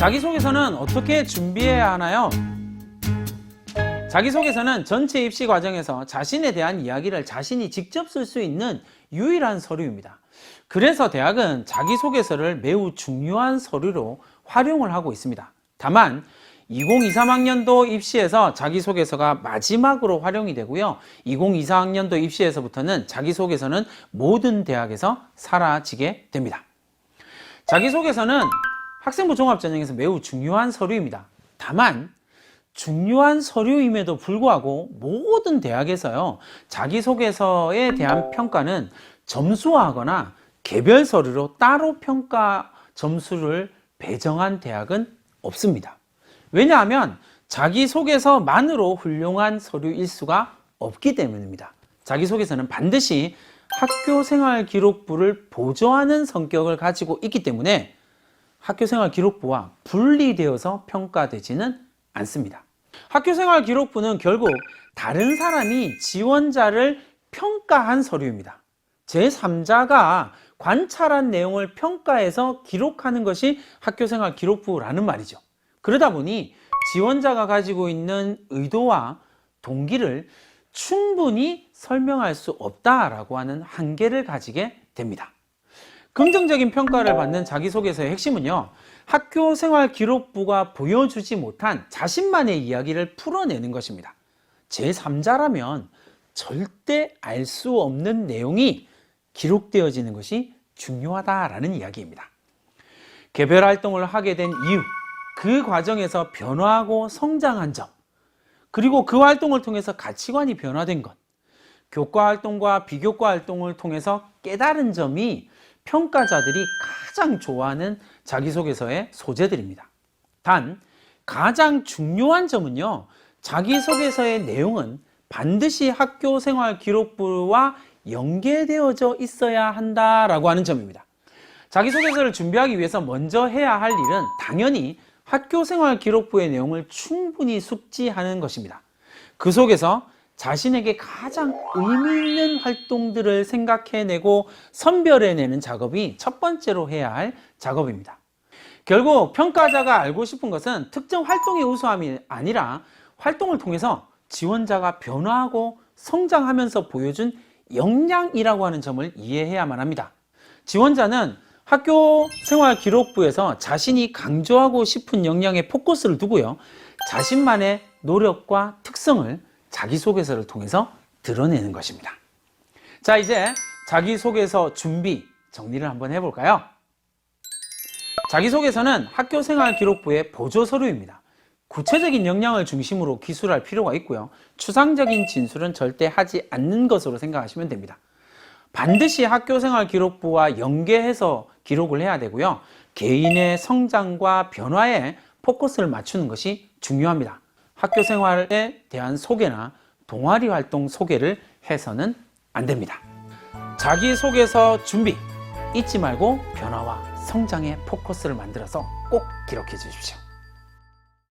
자기소개서는 어떻게 준비해야 하나요? 자기소개서는 전체 입시 과정에서 자신에 대한 이야기를 자신이 직접 쓸 수 있는 유일한 서류입니다. 그래서 대학은 자기소개서를 매우 중요한 서류로 활용을 하고 있습니다. 다만 2023학년도 입시에서 자기소개서가 마지막으로 활용이 되고요. 2024학년도 입시에서부터는 자기소개서는 모든 대학에서 사라지게 됩니다. 자기소개서는 학생부 종합전형에서 매우 중요한 서류입니다. 다만 중요한 서류임에도 불구하고 모든 대학에서요, 자기소개서에 대한 평가는 점수화하거나 개별 서류로 따로 평가 점수를 배정한 대학은 없습니다. 왜냐하면 자기소개서만으로 훌륭한 서류일 수가 없기 때문입니다. 자기소개서는 반드시 학교생활기록부를 보조하는 성격을 가지고 있기 때문에 학교생활기록부와 분리되어서 평가되지는 않습니다. 학교생활기록부는 결국 다른 사람이 지원자를 평가한 서류입니다. 제3자가 관찰한 내용을 평가해서 기록하는 것이 학교생활기록부라는 말이죠. 그러다 보니 지원자가 가지고 있는 의도와 동기를 충분히 설명할 수 없다라고 하는 한계를 가지게 됩니다. 긍정적인 평가를 받는 자기소개서의 핵심은요, 학교생활기록부가 보여주지 못한 자신만의 이야기를 풀어내는 것입니다. 제3자라면 절대 알 수 없는 내용이 기록되어지는 것이 중요하다라는 이야기입니다. 개별 활동을 하게 된 이유, 그 과정에서 변화하고 성장한 점, 그리고 그 활동을 통해서 가치관이 변화된 것, 교과 활동과 비교과 활동을 통해서 깨달은 점이 평가자들이 가장 좋아하는 자기소개서의 소재들입니다. 단, 가장 중요한 점은요, 자기소개서의 내용은 반드시 학교생활기록부와 연계되어져 있어야 한다라고 하는 점입니다. 자기소개서를 준비하기 위해서 먼저 해야 할 일은 당연히 학교생활기록부의 내용을 충분히 숙지하는 것입니다. 그 속에서 자신에게 가장 의미 있는 활동들을 생각해내고 선별해내는 작업이 첫 번째로 해야 할 작업입니다. 결국 평가자가 알고 싶은 것은 특정 활동의 우수함이 아니라 활동을 통해서 지원자가 변화하고 성장하면서 보여준 역량이라고 하는 점을 이해해야만 합니다. 지원자는 학교생활기록부에서 자신이 강조하고 싶은 역량에 포커스를 두고요, 자신만의 노력과 특성을 자기소개서를 통해서 드러내는 것입니다. 자, 이제 자기소개서 준비 정리를 한번 해볼까요? 자기소개서는 학교생활기록부의 보조서류입니다. 구체적인 역량을 중심으로 기술할 필요가 있고요, 추상적인 진술은 절대 하지 않는 것으로 생각하시면 됩니다. 반드시 학교생활기록부와 연계해서 기록을 해야 되고요, 개인의 성장과 변화에 포커스를 맞추는 것이 중요합니다. 학교생활에 대한 소개나 동아리 활동 소개를 해서는 안 됩니다. 자기소개서 준비 잊지 말고 변화와 성장에 포커스를 만들어서 꼭 기록해 주십시오.